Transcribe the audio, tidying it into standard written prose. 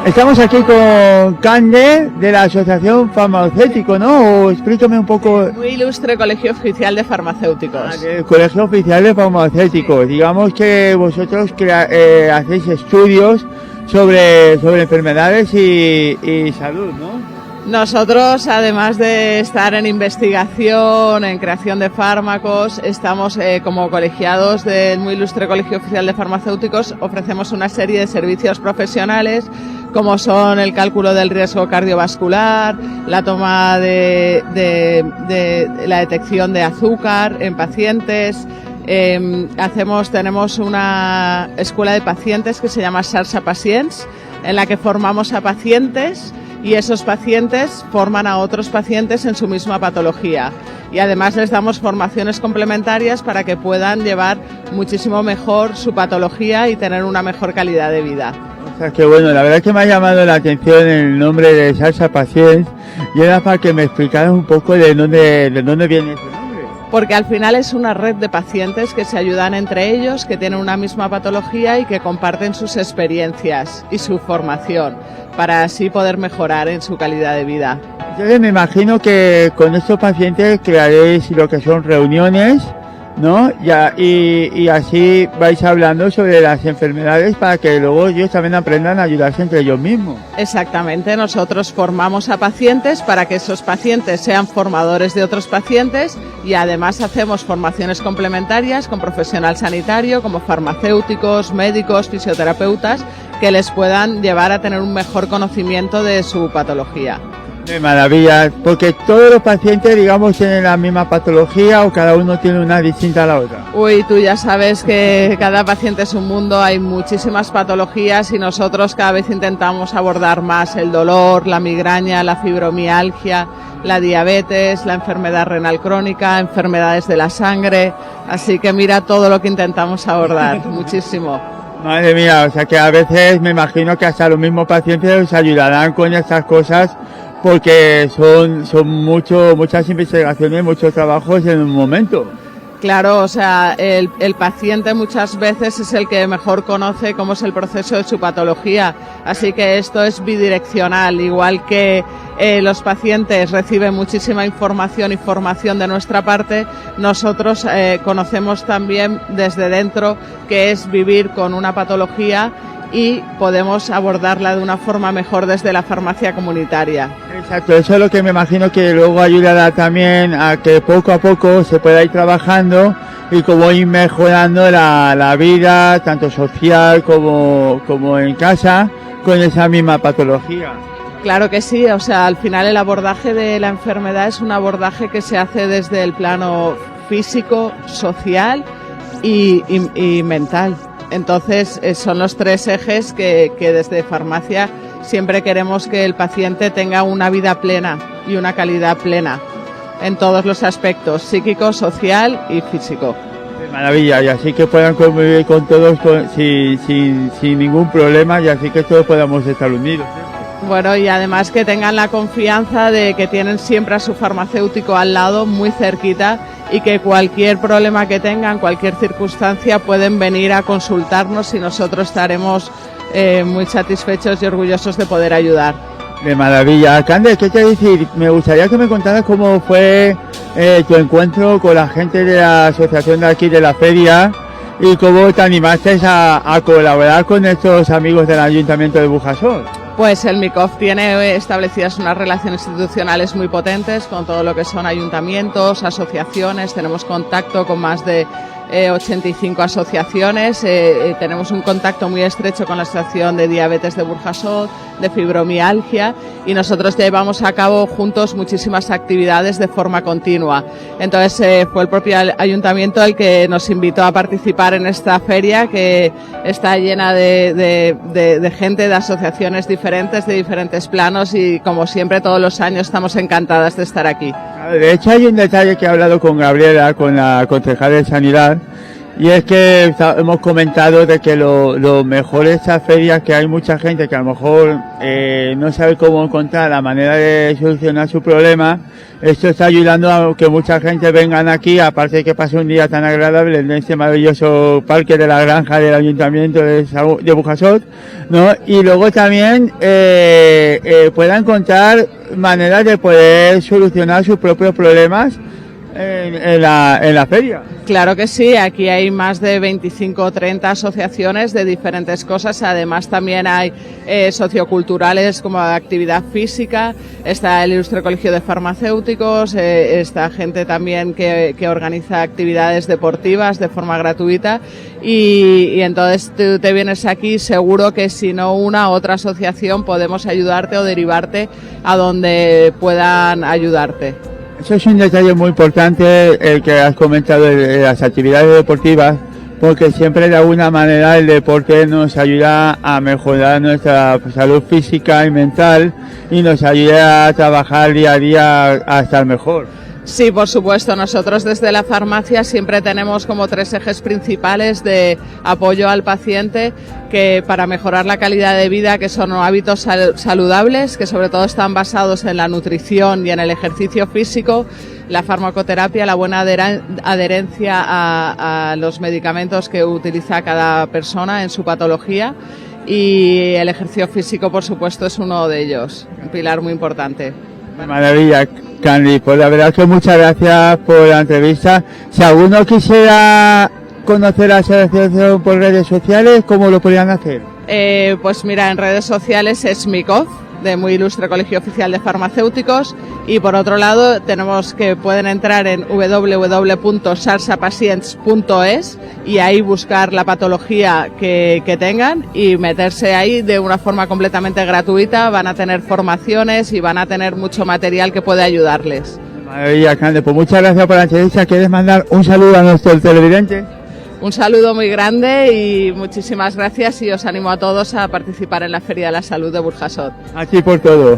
Estamos aquí con Cande de la Asociación Farmacéutico, ¿no? O explícame un poco. Muy ilustre Colegio Oficial de Farmacéuticos. El Colegio Oficial de Farmacéuticos. Digamos que vosotros hacéis estudios sobre enfermedades y salud, ¿no? Nosotros, además de estar en investigación, en creación de fármacos, estamos como colegiados del muy ilustre Colegio Oficial de Farmacéuticos, ofrecemos una serie de servicios profesionales como son el cálculo del riesgo cardiovascular, la toma de la detección de azúcar en pacientes. Tenemos una escuela de pacientes que se llama Sarsa Pacients, en la que formamos a pacientes y esos pacientes forman a otros pacientes en su misma patología. Y además les damos formaciones complementarias para que puedan llevar muchísimo mejor su patología y tener una mejor calidad de vida. O sea, que bueno, la verdad es que me ha llamado la atención el nombre de Sarsa Pacients y era para que me explicaras un poco de dónde viene ese nombre. Porque al final es una red de pacientes que se ayudan entre ellos, que tienen una misma patología y que comparten sus experiencias y su formación para así poder mejorar en su calidad de vida. Entonces me imagino que con estos pacientes crearéis lo que son reuniones, ¿no? Y así vais hablando sobre las enfermedades para que luego ellos también aprendan a ayudarse entre ellos mismos. Exactamente, nosotros formamos a pacientes para que esos pacientes sean formadores de otros pacientes y además hacemos formaciones complementarias con profesional sanitario como farmacéuticos, médicos, fisioterapeutas que les puedan llevar a tener un mejor conocimiento de su patología. De maravilla, porque todos los pacientes, digamos, tienen la misma patología o cada uno tiene una distinta a la otra. Uy, tú ya sabes que cada paciente es un mundo, hay muchísimas patologías y nosotros cada vez intentamos abordar más el dolor, la migraña, la fibromialgia, la diabetes, la enfermedad renal crónica, enfermedades de la sangre, así que mira todo lo que intentamos abordar, muchísimo. Madre mía, o sea que a veces me imagino que hasta los mismos pacientes os ayudarán con estas cosas porque son muchas investigaciones, muchos trabajos en un momento. Claro, o sea, el paciente muchas veces es el que mejor conoce cómo es el proceso de su patología, así que esto es bidireccional, igual que los pacientes reciben muchísima información y formación de nuestra parte, nosotros conocemos también desde dentro qué es vivir con una patología y podemos abordarla de una forma mejor desde la farmacia comunitaria. Exacto, eso es lo que me imagino que luego ayudará también a que poco a poco se pueda ir trabajando y como ir mejorando la vida, tanto social como en casa, con esa misma patología. Claro que sí, o sea, al final el abordaje de la enfermedad es un abordaje que se hace desde el plano físico, social y mental. Entonces son los tres ejes que desde farmacia siempre queremos que el paciente tenga una vida plena y una calidad plena en todos los aspectos, psíquico, social y físico. De maravilla, y así que puedan convivir con todos sin ningún problema y así que todos podamos estar unidos. Bueno, y además que tengan la confianza de que tienen siempre a su farmacéutico al lado, muy cerquita, y que cualquier problema que tengan, cualquier circunstancia, pueden venir a consultarnos y nosotros estaremos muy satisfechos y orgullosos de poder ayudar. De maravilla. Cande, ¿qué te decir? Me gustaría que me contaras cómo fue tu encuentro con la gente de la asociación de aquí de la feria y cómo te animaste a colaborar con estos amigos del Ayuntamiento de Burjasot. Pues el MICOF tiene establecidas unas relaciones institucionales muy potentes con todo lo que son ayuntamientos, asociaciones, tenemos contacto con más de 85 asociaciones, tenemos un contacto muy estrecho con la Asociación de Diabetes de Burjasot, de fibromialgia y nosotros llevamos a cabo juntos muchísimas actividades de forma continua. Entonces fue el propio ayuntamiento el que nos invitó a participar en esta feria que está llena de gente, de asociaciones diferentes, de diferentes planos y como siempre todos los años estamos encantadas de estar aquí. De hecho hay un detalle que he hablado con Gabriela, con la concejala de Sanidad, Y es que hemos comentado de que lo mejor de estas ferias, que hay mucha gente que a lo mejor no sabe cómo encontrar la manera de solucionar su problema. Esto está ayudando a que mucha gente vengan aquí, aparte de que pase un día tan agradable en este maravilloso parque de la granja del Ayuntamiento de Burjasot, ¿no? Y luego también puedan encontrar maneras de poder solucionar sus propios problemas en la feria. Claro que sí, aquí hay más de 25 o 30 asociaciones de diferentes cosas, además también hay socioculturales como actividad física, está el Ilustre Colegio de Farmacéuticos, está gente también que organiza actividades deportivas de forma gratuita y entonces tú te vienes aquí, seguro que si no una otra asociación podemos ayudarte o derivarte a donde puedan ayudarte. Eso es un detalle muy importante el que has comentado de las actividades deportivas, porque siempre de alguna manera el deporte nos ayuda a mejorar nuestra salud física y mental y nos ayuda a trabajar día a día a estar mejor. Sí, por supuesto. Nosotros desde la farmacia siempre tenemos como 3 ejes principales de apoyo al paciente que para mejorar la calidad de vida, que son hábitos saludables, que sobre todo están basados en la nutrición y en el ejercicio físico, la farmacoterapia, la buena adherencia a los medicamentos que utiliza cada persona en su patología y el ejercicio físico, por supuesto, es uno de ellos, un pilar muy importante. Maravilla, Candy, pues la verdad que muchas gracias por la entrevista. Si alguno quisiera conocer la asociación por redes sociales, ¿cómo lo podrían hacer? Pues mira, en redes sociales es MICOF, de Muy Ilustre Colegio Oficial de Farmacéuticos, y por otro lado tenemos que pueden entrar en www.sarsapacients.es y ahí buscar la patología que tengan y meterse ahí de una forma completamente gratuita. Van a tener formaciones y van a tener mucho material que puede ayudarles. Maravilla, Cande, pues muchas gracias por la entrevista. ¿Quieres mandar un saludo a nuestros televidentes? Un saludo muy grande y muchísimas gracias, y os animo a todos a participar en la Feria de la Salud de Burjasot. Aquí por todo.